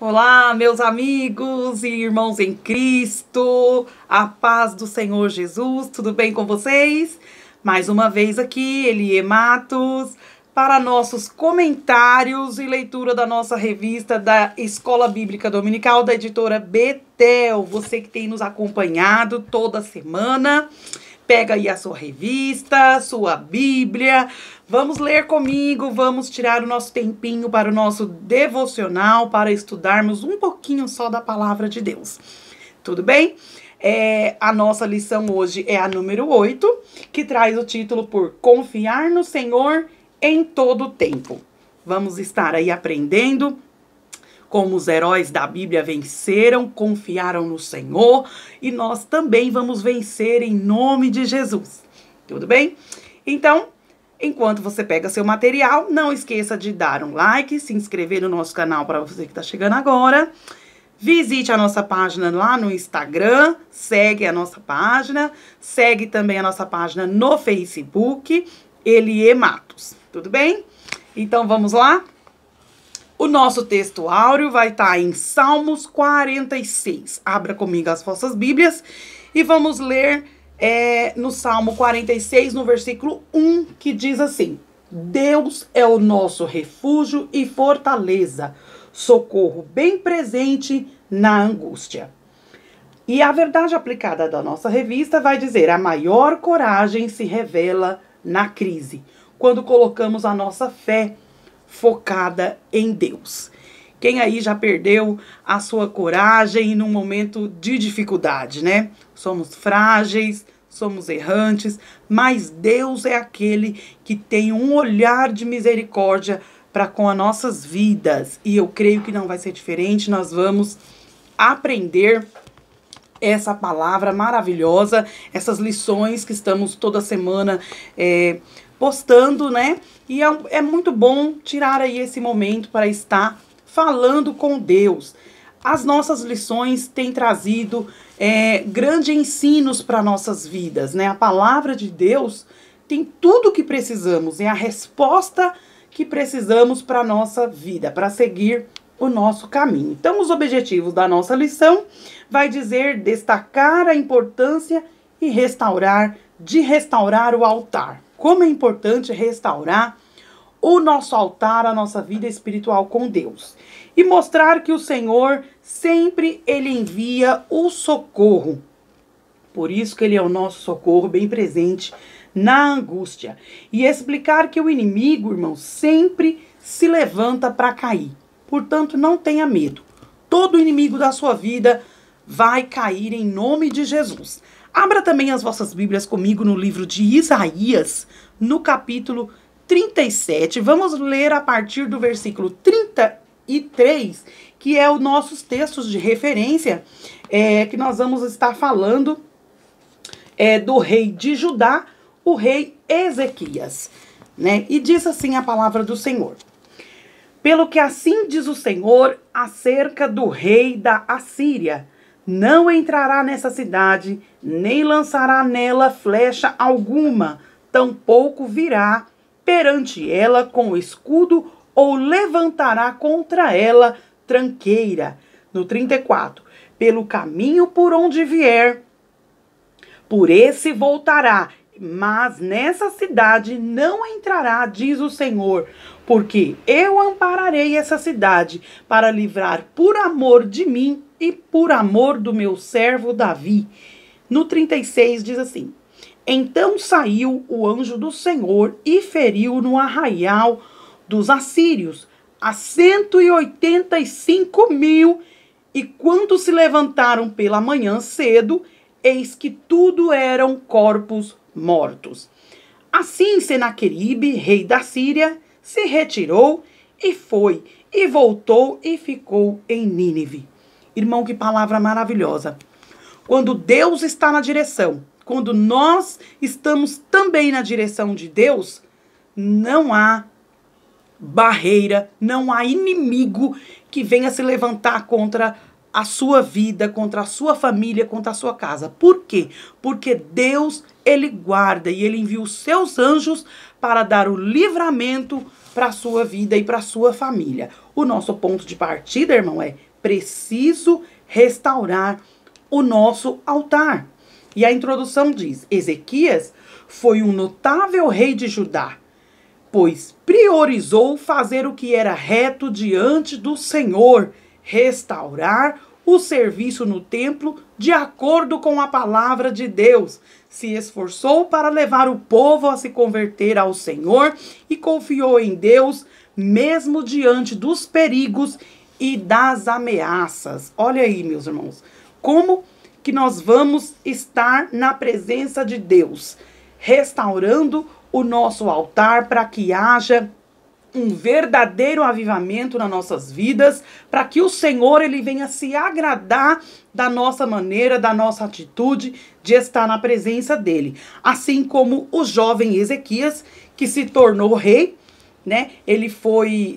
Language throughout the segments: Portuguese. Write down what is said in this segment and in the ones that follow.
Olá, meus amigos e irmãos em Cristo, a paz do Senhor Jesus, tudo bem com vocês? Mais uma vez aqui, Elie Matos, para nossos comentários e leitura da nossa revista da Escola Bíblica Dominical da editora Betel. Você que tem nos acompanhado toda semana, pega aí a sua revista, sua Bíblia, vamos ler comigo, vamos tirar o nosso tempinho para o nosso devocional, para estudarmos um pouquinho só da palavra de Deus. Tudo bem? A nossa lição hoje é a número 8, que traz o título por Confiar no Senhor em todo o tempo. Vamos estar aí aprendendo como os heróis da Bíblia venceram, confiaram no Senhor, e nós também vamos vencer em nome de Jesus. Tudo bem? Então, enquanto você pega seu material, não esqueça de dar um like, se inscrever no nosso canal para você que está chegando agora. Visite a nossa página lá no Instagram, segue a nossa página, segue também a nossa página no Facebook, Elie Matos. Tudo bem? Então vamos lá? O nosso texto áureo vai estar em Salmos 46. Abra comigo as vossas Bíblias e vamos ler no Salmo 46, no versículo 1, que diz assim: Deus é o nosso refúgio e fortaleza, socorro bem presente na angústia. E a verdade aplicada da nossa revista vai dizer: a maior coragem se revela na crise, quando colocamos a nossa fé focada em Deus. Quem aí já perdeu a sua coragem num momento de dificuldade, né? Somos frágeis, somos errantes, mas Deus é aquele que tem um olhar de misericórdia para com as nossas vidas. E eu creio que não vai ser diferente, nós vamos aprender essa palavra maravilhosa, essas lições que estamos toda semana postando, né? E é muito bom tirar aí esse momento para estar falando com Deus. As nossas lições têm trazido grandes ensinos para nossas vidas, né? A palavra de Deus tem tudo o que precisamos, é a resposta que precisamos para a nossa vida, para seguir o nosso caminho. Então, os objetivos da nossa lição vai dizer destacar a importância de restaurar o altar. Como é importante restaurar o nosso altar, a nossa vida espiritual com Deus. E mostrar que o Senhor sempre Ele envia o socorro. Por isso que Ele é o nosso socorro bem presente na angústia. E explicar que o inimigo, irmão, sempre se levanta para cair. Portanto, não tenha medo. Todo inimigo da sua vida vai cair em nome de Jesus. Abra também as vossas Bíblias comigo no livro de Isaías, no capítulo 37. Vamos ler a partir do versículo 33, que é os nossos textos de referência, que nós vamos estar falando do rei de Judá, o rei Ezequias, né? E diz assim a palavra do Senhor: Pelo que assim diz o Senhor acerca do rei da Assíria: não entrará nessa cidade, nem lançará nela flecha alguma, tampouco virá perante ela com escudo, ou levantará contra ela tranqueira. No 34, pelo caminho por onde vier, por esse voltará, mas nessa cidade não entrará, diz o Senhor, porque eu ampararei essa cidade para livrar por amor de mim e por amor do meu servo Davi. No 36 diz assim: Então saiu o anjo do Senhor e feriu no arraial dos assírios a 185.000, e quando se levantaram pela manhã cedo, eis que tudo eram corpos mortos. Assim Senaqueribe, rei da Síria, se retirou e foi, e voltou e ficou em Nínive. Irmão, que palavra maravilhosa. Quando Deus está na direção, quando nós estamos também na direção de Deus, não há barreira, não há inimigo que venha se levantar contra a sua vida, contra a sua família, contra a sua casa. Por quê? Porque Deus, Ele guarda e Ele envia os seus anjos para dar o livramento para a sua vida e para a sua família. O nosso ponto de partida, irmão, é preciso restaurar o nosso altar. E a introdução diz: Ezequias foi um notável rei de Judá, pois priorizou fazer o que era reto diante do Senhor, restaurar o serviço no templo de acordo com a palavra de Deus. Se esforçou para levar o povo a se converter ao Senhor e confiou em Deus, mesmo diante dos perigos e das ameaças. Olha aí, meus irmãos, como que nós vamos estar na presença de Deus, restaurando o nosso altar para que haja um verdadeiro avivamento nas nossas vidas, para que o Senhor ele venha se agradar da nossa maneira, da nossa atitude de estar na presença dele. Assim como o jovem Ezequias, que se tornou rei, né?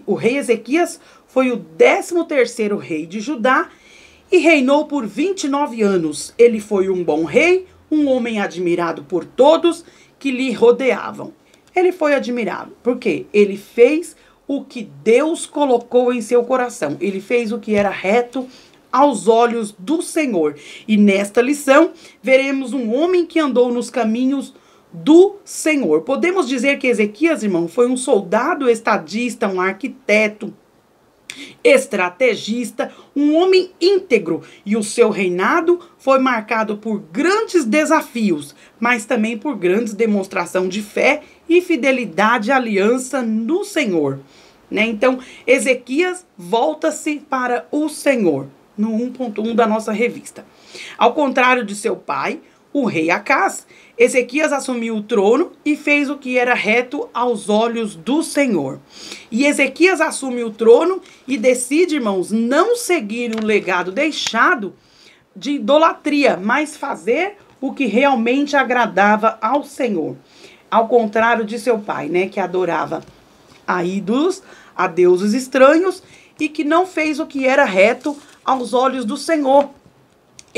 O rei Ezequias foi o 13º rei de Judá e reinou por 29 anos. Ele foi um bom rei, um homem admirado por todos que lhe rodeavam. Ele foi admirado porque ele fez o que Deus colocou em seu coração. Ele fez o que era reto aos olhos do Senhor. E nesta lição, veremos um homem que andou nos caminhos do Senhor. Podemos dizer que Ezequias, irmão, foi um soldado estadista, um arquiteto, estrategista, um homem íntegro, e o seu reinado foi marcado por grandes desafios, mas também por grandes demonstração de fé e fidelidade à aliança no Senhor, né? Então, Ezequias volta-se para o Senhor, no 1.1 da nossa revista. Ao contrário de seu pai, o rei Acaz, Ezequias assumiu o trono e fez o que era reto aos olhos do Senhor. E Ezequias assume o trono e decide, irmãos, não seguir o legado deixado de idolatria, mas fazer o que realmente agradava ao Senhor. Ao contrário de seu pai, né, que adorava a ídolos, a deuses estranhos, e que não fez o que era reto aos olhos do Senhor.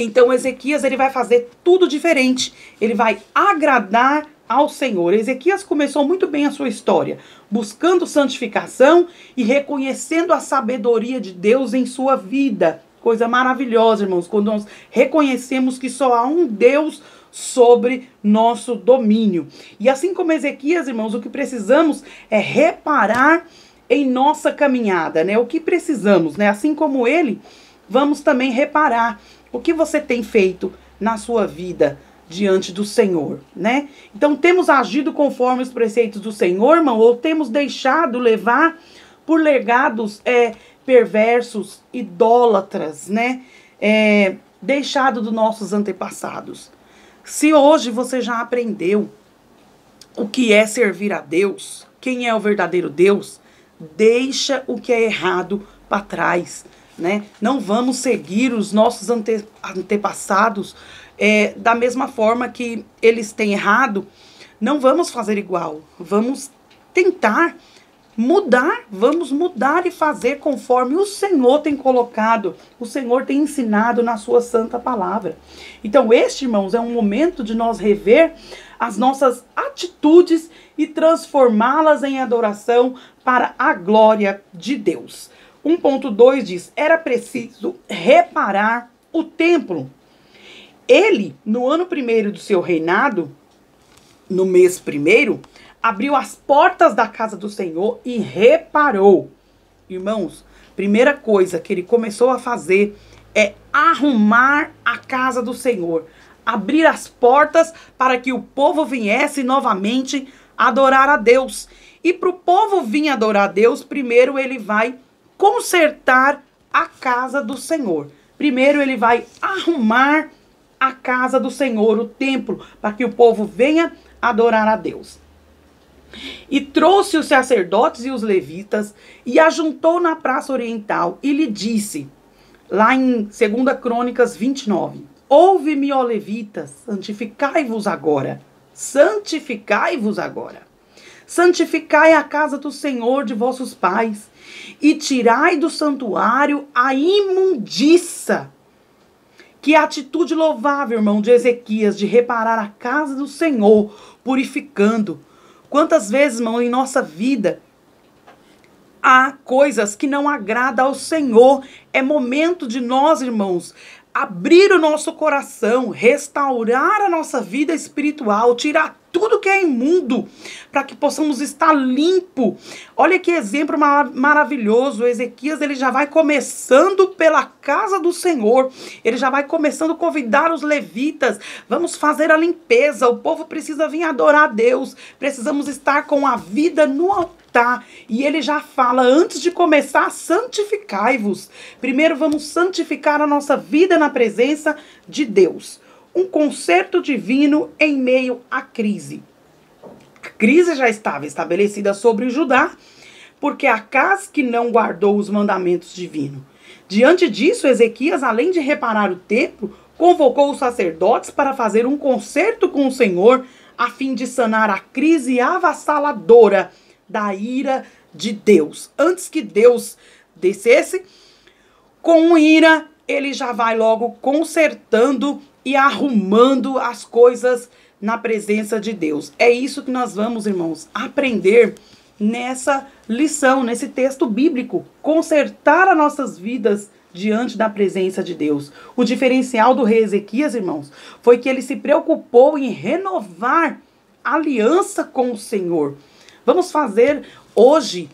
Então, Ezequias ele vai fazer tudo diferente. Ele vai agradar ao Senhor. Ezequias começou muito bem a sua história, buscando santificação e reconhecendo a sabedoria de Deus em sua vida. Coisa maravilhosa, irmãos, quando nós reconhecemos que só há um Deus sobre nosso domínio. E assim como Ezequias, irmãos, o que precisamos é reparar em nossa caminhada, né? O que precisamos, né? Assim como ele, vamos também reparar o que você tem feito na sua vida diante do Senhor, né? Então, temos agido conforme os preceitos do Senhor, irmão, ou temos deixado levar por legados perversos, idólatras, né? Deixado dos nossos antepassados. Se hoje você já aprendeu o que é servir a Deus, quem é o verdadeiro Deus, deixa o que é errado para trás, né? Não vamos seguir os nossos antepassados da mesma forma que eles têm errado. Não vamos fazer igual. Vamos tentar mudar. Vamos mudar e fazer conforme o Senhor tem colocado, o Senhor tem ensinado na sua santa palavra. Então, irmãos, é um momento de nós rever as nossas atitudes e transformá-las em adoração para a glória de Deus. 1.2 diz: era preciso reparar o templo. Ele, no ano 1º do seu reinado, no mês 1º, abriu as portas da casa do Senhor e reparou. Irmãos, primeira coisa que ele começou a fazer é arrumar a casa do Senhor. Abrir as portas para que o povo viesse novamente adorar a Deus. E para o povo vir adorar a Deus, primeiro ele vai consertar a casa do Senhor. Primeiro ele vai arrumar a casa do Senhor, o templo, para que o povo venha adorar a Deus. E trouxe os sacerdotes e os levitas e ajuntou na praça oriental e lhe disse, lá em 2 Crônicas 29, ouve-me, ó levitas, santificai-vos agora, santificai-vos agora. Santificai a casa do Senhor de vossos pais e tirai do santuário a imundiça. Que atitude louvável, irmão, de Ezequias, de reparar a casa do Senhor, purificando. Quantas vezes, irmão, em nossa vida, há coisas que não agradam ao Senhor. É momento de nós, irmãos, abrir o nosso coração, restaurar a nossa vida espiritual, tirar tudo que é imundo, para que possamos estar limpo. Olha que exemplo maravilhoso. Ezequias, ele já vai começando pela casa do Senhor. Ele já vai começando a convidar os levitas. Vamos fazer a limpeza. O povo precisa vir adorar a Deus. Precisamos estar com a vida no altar. E ele já fala, antes de começar, santificai-vos. Primeiro vamos santificar a nossa vida na presença de Deus. Um concerto divino em meio à crise. A crise já estava estabelecida sobre Judá, porque Acaz que não guardou os mandamentos divinos. Diante disso, Ezequias, além de reparar o templo, convocou os sacerdotes para fazer um concerto com o Senhor, a fim de sanar a crise avassaladora da ira de Deus. Antes que Deus descesse, com ira, ele já vai logo consertando e arrumando as coisas na presença de Deus. É isso que nós vamos, irmãos, aprender nessa lição, nesse texto bíblico. Consertar as nossas vidas diante da presença de Deus. O diferencial do rei Ezequias, irmãos, foi que ele se preocupou em renovar a aliança com o Senhor. Vamos fazer hoje,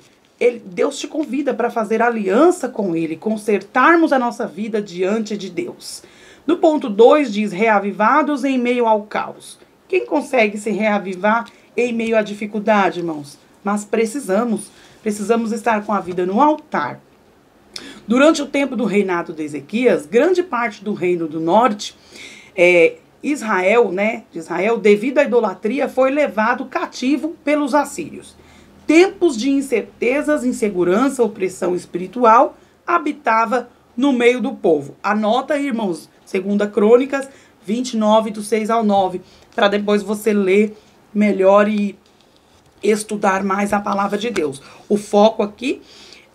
Deus te convida para fazer aliança com Ele, consertarmos a nossa vida diante de Deus. No ponto 2 diz, reavivados em meio ao caos. Quem consegue se reavivar em meio à dificuldade, irmãos? Mas precisamos estar com a vida no altar. Durante o tempo do reinado de Ezequias, grande parte do reino do norte, Israel, devido à idolatria, foi levado cativo pelos assírios. Tempos de incertezas, insegurança, opressão espiritual, habitava no meio do povo. Anota aí, irmãos, 2 Crônicas 29, do 6 ao 9, para depois você ler melhor e estudar mais a palavra de Deus. O foco aqui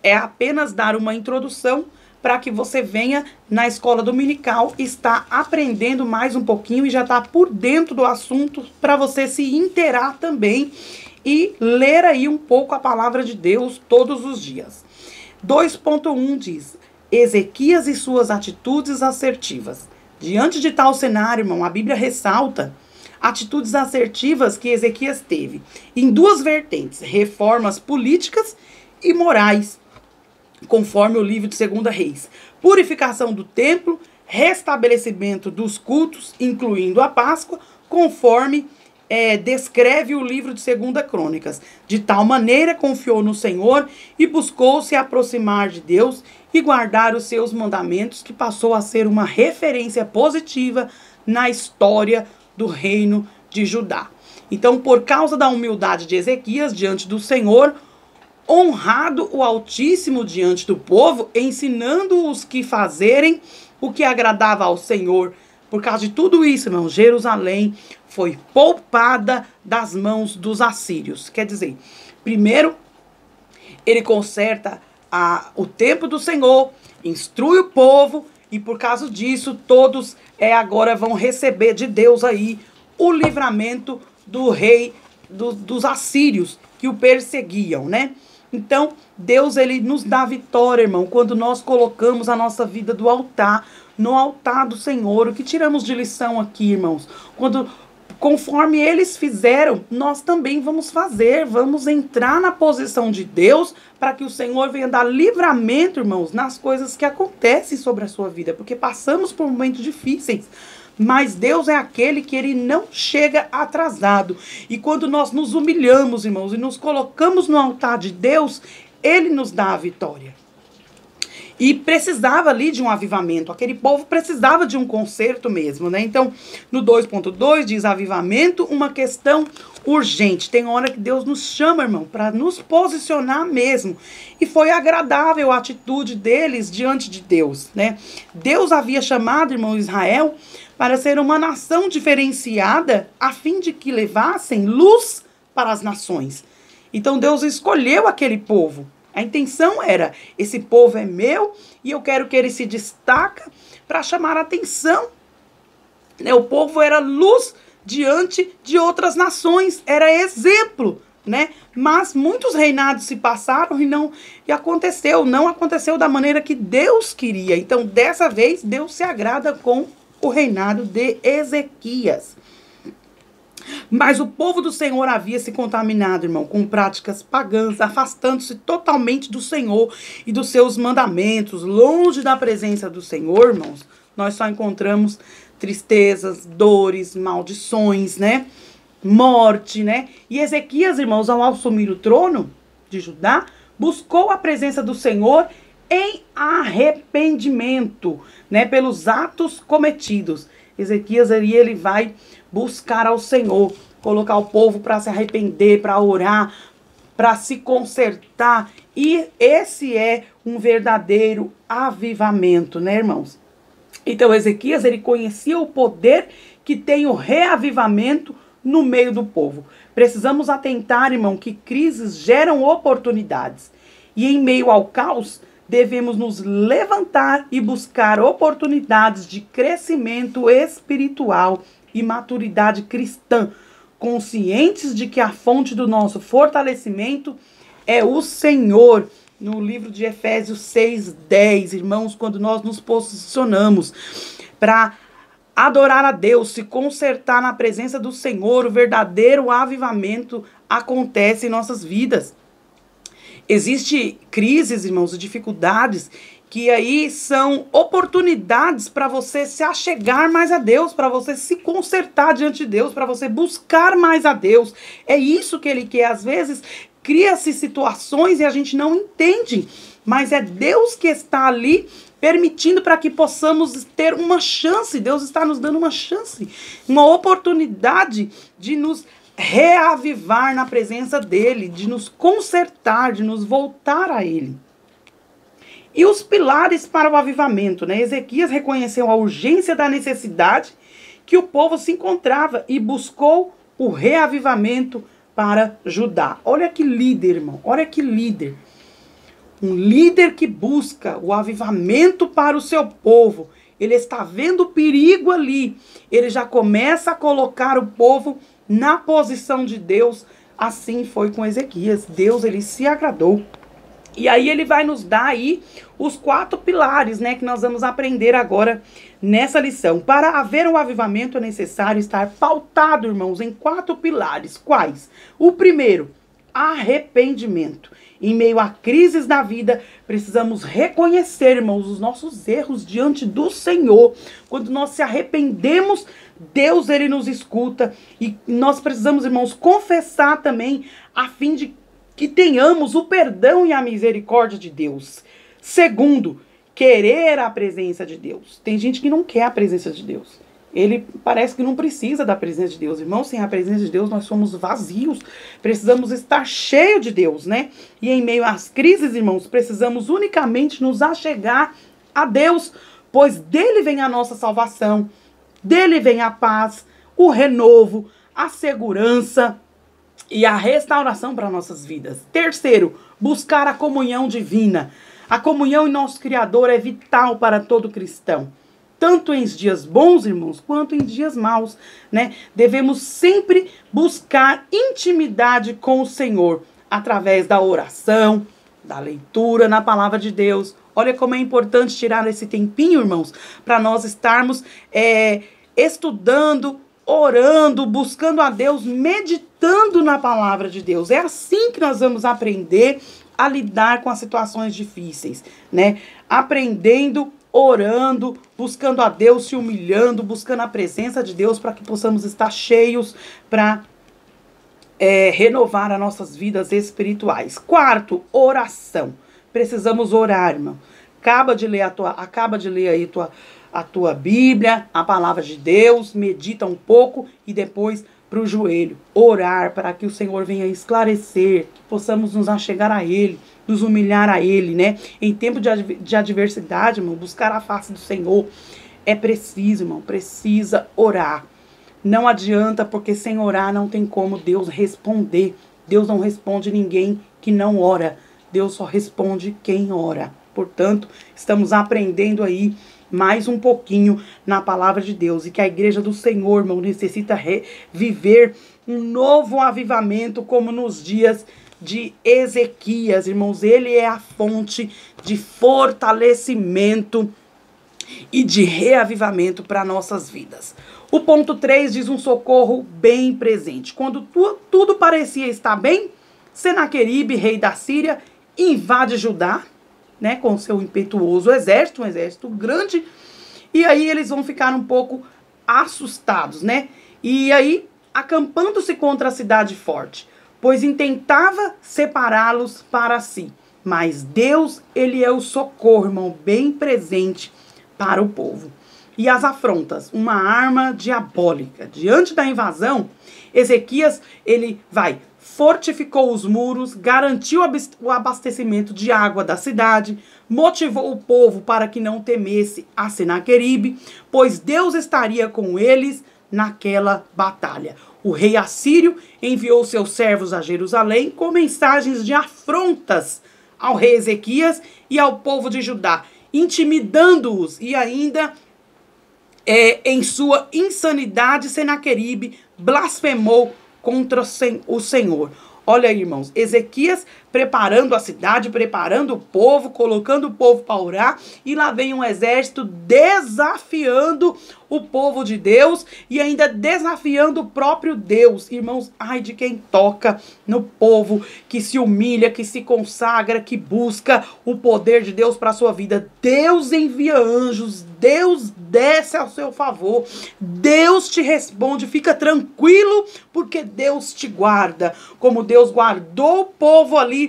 é apenas dar uma introdução para que você venha na escola dominical, está aprendendo mais um pouquinho e já está por dentro do assunto, para você se inteirar também e ler aí um pouco a palavra de Deus todos os dias. 2.1 diz, Ezequias e suas atitudes assertivas. Diante de tal cenário, irmão, a Bíblia ressalta atitudes assertivas que Ezequias teve em duas vertentes, reformas políticas e morais, conforme o livro de 2 Reis. Purificação do templo, restabelecimento dos cultos, incluindo a Páscoa, conforme descreve o livro de 2 Crônicas. De tal maneira confiou no Senhor e buscou se aproximar de Deus e guardar os seus mandamentos, que passou a ser uma referência positiva na história do reino de Judá. Então, por causa da humildade de Ezequias diante do Senhor, honrado o Altíssimo diante do povo, ensinando-os que fazerem o que agradava ao Senhor. Por causa de tudo isso, irmão, Jerusalém foi poupada das mãos dos assírios. Quer dizer, primeiro, ele conserta o templo do Senhor, instrui o povo, e por causa disso, todos agora vão receber de Deus aí o livramento do rei dos assírios que o perseguiam, né? Então, Deus, ele nos dá vitória, irmão, quando nós colocamos a nossa vida do altar, no altar do Senhor. O que tiramos de lição aqui, irmãos? Conforme eles fizeram, nós também vamos fazer, vamos entrar na posição de Deus, para que o Senhor venha dar livramento, irmãos, nas coisas que acontecem sobre a sua vida, porque passamos por momentos difíceis, mas Deus é aquele que ele não chega atrasado. E quando nós nos humilhamos, irmãos, e nos colocamos no altar de Deus, ele nos dá a vitória. E precisava ali de um avivamento. Aquele povo precisava de um conserto mesmo, né? Então, no 2.2 diz avivamento, uma questão urgente. Tem hora que Deus nos chama, irmão, para nos posicionar mesmo. E foi agradável a atitude deles diante de Deus, né? Deus havia chamado, irmão, Israel para ser uma nação diferenciada, a fim de que levassem luz para as nações. Então, Deus escolheu aquele povo. A intenção era, esse povo é meu e eu quero que ele se destaque para chamar a atenção. O povo era luz diante de outras nações, era exemplo né? Mas muitos reinados se passaram e não aconteceu da maneira que Deus queria. Então, dessa vez, Deus se agrada com o reinado de Ezequias. Mas o povo do Senhor havia se contaminado, irmão, com práticas pagãs, afastando-se totalmente do Senhor e dos seus mandamentos. Longe da presença do Senhor, irmãos, nós só encontramos tristezas, dores, maldições, né? Morte, né? E Ezequias, irmãos, ao assumir o trono de Judá, buscou a presença do Senhor em arrependimento, né? Pelos atos cometidos. Ezequias, ele vai buscar ao Senhor, colocar o povo para se arrepender, para orar, para se consertar. E esse é um verdadeiro avivamento, né, irmãos? Então, Ezequias, ele conhecia o poder que tem o reavivamento no meio do povo. Precisamos atentar, irmão, que crises geram oportunidades. E em meio ao caos, devemos nos levantar e buscar oportunidades de crescimento espiritual e maturidade cristã, conscientes de que a fonte do nosso fortalecimento é o Senhor. No livro de Efésios 6:10, irmãos, quando nós nos posicionamos para adorar a Deus, se consertar na presença do Senhor, o verdadeiro avivamento acontece em nossas vidas. Existem crises, irmãos, e dificuldades que aí são oportunidades para você se achegar mais a Deus, para você se consertar diante de Deus, para você buscar mais a Deus. É isso que Ele quer. Às vezes, cria-se situações e a gente não entende, mas é Deus que está ali permitindo para que possamos ter uma chance. Deus está nos dando uma chance, uma oportunidade de nos reavivar na presença dEle, de nos consertar, de nos voltar a Ele. E os pilares para o avivamento, né? Ezequias reconheceu a urgência da necessidade que o povo se encontrava e buscou o reavivamento para Judá. Olha que líder, irmão, olha que líder. Um líder que busca o avivamento para o seu povo. Ele está vendo o perigo ali. Ele já começa a colocar o povo na posição de Deus. Assim foi com Ezequias. Deus, ele se agradou. E aí ele vai nos dar aí os 4 pilares, né, que nós vamos aprender agora nessa lição. Para haver um avivamento é necessário estar pautado, irmãos, em 4 pilares. Quais? O primeiro, arrependimento. Em meio a crises da vida, precisamos reconhecer, irmãos, os nossos erros diante do Senhor. Quando nós se arrependemos, Deus, ele nos escuta. E nós precisamos, irmãos, confessar também, a fim de que tenhamos o perdão e a misericórdia de Deus. Segundo, querer a presença de Deus. Tem gente que não quer a presença de Deus. Ele parece que não precisa da presença de Deus. Irmão, sem a presença de Deus, nós somos vazios. Precisamos estar cheios de Deus, né? E em meio às crises, irmãos, precisamos unicamente nos achegar a Deus, pois dele vem a nossa salvação, dele vem a paz, o renovo, a segurança e a restauração para nossas vidas. Terceiro, buscar a comunhão divina. A comunhão em nosso Criador é vital para todo cristão. Tanto em dias bons, irmãos, quanto em dias maus, né? Devemos sempre buscar intimidade com o Senhor, através da oração, da leitura na palavra de Deus. Olha como é importante tirar esse tempinho, irmãos, para nós estarmos estudando, orando, buscando a Deus, meditando na palavra de Deus. É assim que nós vamos aprender a lidar com as situações difíceis, né? Aprendendo, orando, buscando a Deus, se humilhando, buscando a presença de Deus para que possamos estar cheios para renovar as nossas vidas espirituais. Quarto, oração. Precisamos orar, irmão. Acaba de ler aí a tua Bíblia, a palavra de Deus, medita um pouco e depois para o joelho. Orar para que o Senhor venha esclarecer, que possamos nos achegar a Ele, nos humilhar a Ele, né? Em tempo de adversidade, irmão, buscar a face do Senhor. É preciso, irmão, precisa orar. Não adianta, porque sem orar não tem como Deus responder. Deus não responde ninguém que não ora. Deus só responde quem ora. portanto, estamos aprendendo aí mais um pouquinho na palavra de Deus. E que a igreja do Senhor, irmão, necessita viver um novo avivamento como nos dias de Ezequias, irmãos. Ele é a fonte de fortalecimento e de reavivamento para nossas vidas. O ponto 3 diz um socorro bem presente. Quando tudo parecia estar bem, Senaqueribe, rei da Síria, invade Judá, né, com seu impetuoso exército, um exército grande, e aí eles vão ficar um pouco assustados, né? E aí, acampando-se contra a cidade forte, pois intentava separá-los para si. Mas Deus, ele é o socorro, irmão, bem presente para o povo. E as afrontas, uma arma diabólica. Diante da invasão, Ezequias, ele fortificou os muros, garantiu o abastecimento de água da cidade, motivou o povo para que não temesse a Senaqueribe, pois Deus estaria com eles naquela batalha. O rei assírio enviou seus servos a Jerusalém com mensagens de afrontas ao rei Ezequias e ao povo de Judá, intimidando-os, e ainda em sua insanidade, Senaqueribe blasfemou contra o Senhor. Olha aí, irmãos, Ezequias preparando a cidade, preparando o povo, colocando o povo para orar, e lá vem um exército desafiando o povo de Deus e ainda desafiando o próprio Deus. Irmãos, ai de quem toca no povo que se humilha, que se consagra, que busca o poder de Deus para a sua vida. Deus envia anjos, Deus desce ao seu favor, Deus te responde, fica tranquilo, porque Deus te guarda. Como Deus guardou o povo ali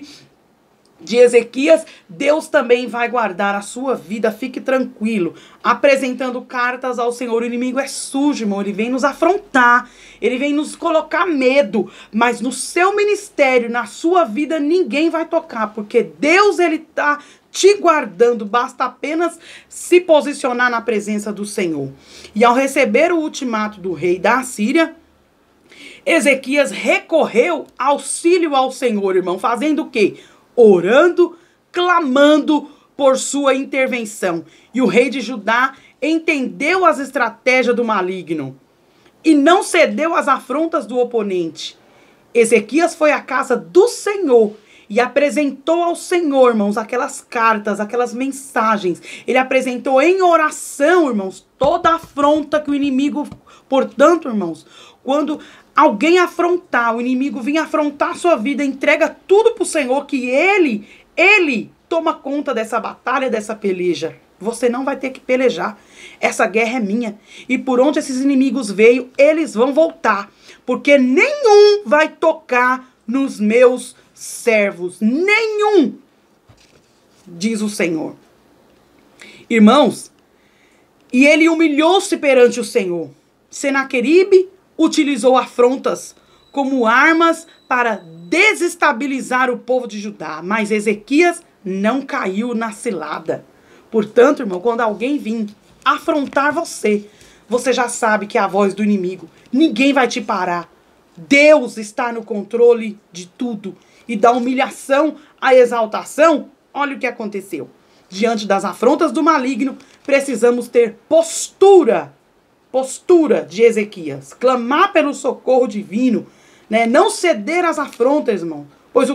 de Ezequias, Deus também vai guardar a sua vida, fique tranquilo. Apresentando cartas ao Senhor. O inimigo é sujo, irmão, ele vem nos afrontar, ele vem nos colocar medo, mas no seu ministério, na sua vida, ninguém vai tocar, porque Deus, ele tá te guardando, basta apenas se posicionar na presença do Senhor. E ao receber o ultimato do rei da Síria, Ezequias recorreu auxílio ao Senhor, irmão, fazendo o quê? Orando, clamando por sua intervenção. E o rei de Judá entendeu as estratégias do maligno e não cedeu às afrontas do oponente. Ezequias foi à casa do Senhor e apresentou ao Senhor, irmãos, aquelas cartas, aquelas mensagens. Ele apresentou em oração, irmãos, toda a afronta que o inimigo... Portanto, irmãos, quando alguém afrontar, o inimigo vir afrontar a sua vida, entrega tudo para o Senhor, que Ele toma conta dessa batalha, dessa peleja. Você não vai ter que pelejar. Essa guerra é minha. E por onde esses inimigos veio, eles vão voltar. Porque nenhum vai tocar nos meus servos. Nenhum, diz o Senhor. Irmãos, e ele humilhou-se perante o Senhor. Senaqueribe utilizou afrontas como armas para desestabilizar o povo de Judá, mas Ezequias não caiu na cilada. Portanto, irmão, quando alguém vir afrontar você, você já sabe que é a voz do inimigo. Ninguém vai te parar. Deus está no controle de tudo. E da humilhação à exaltação, olha o que aconteceu. Diante das afrontas do maligno, precisamos ter postura de Ezequias, clamar pelo socorro divino, né? Não ceder às afrontas, irmão, pois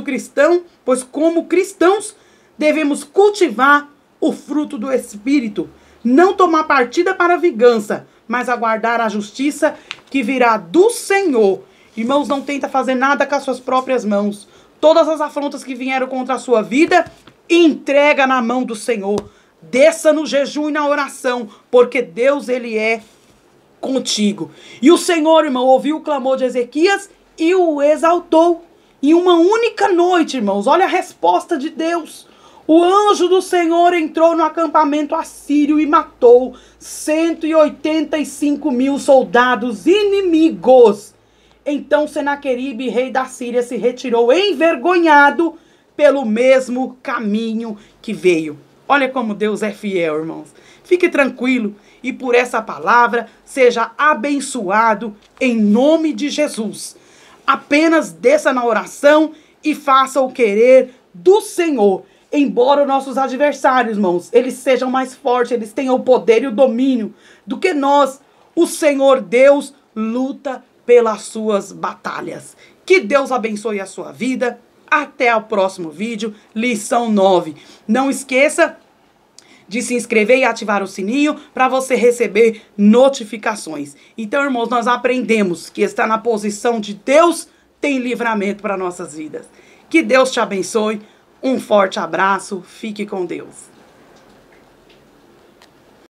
como cristãos devemos cultivar o fruto do Espírito, não tomar partida para a vingança, mas aguardar a justiça que virá do Senhor. Irmãos, não tenta fazer nada com as suas próprias mãos. Todas as afrontas que vieram contra a sua vida, entrega na mão do Senhor. Desça no jejum e na oração, porque Deus, ele é contigo. E o Senhor, irmão, ouviu o clamor de Ezequias e o exaltou. Em uma única noite, irmãos, olha a resposta de Deus. O anjo do Senhor entrou no acampamento assírio e matou 185 mil soldados inimigos. Então Senaqueribe, rei da Síria, se retirou envergonhado pelo mesmo caminho que veio. Olha como Deus é fiel, irmãos. Fique tranquilo e por essa palavra seja abençoado em nome de Jesus. Apenas desça na oração e faça o querer do Senhor. embora os nossos adversários, irmãos, eles sejam mais fortes, eles tenham o poder e o domínio do que nós, o Senhor Deus luta pelas suas batalhas. Que Deus abençoe a sua vida. Até o próximo vídeo, lição 9. Não esqueça de se inscrever e ativar o sininho para você receber notificações. Então, irmãos, nós aprendemos que estar na posição de Deus tem livramento para nossas vidas. Que Deus te abençoe. Um forte abraço. Fique com Deus.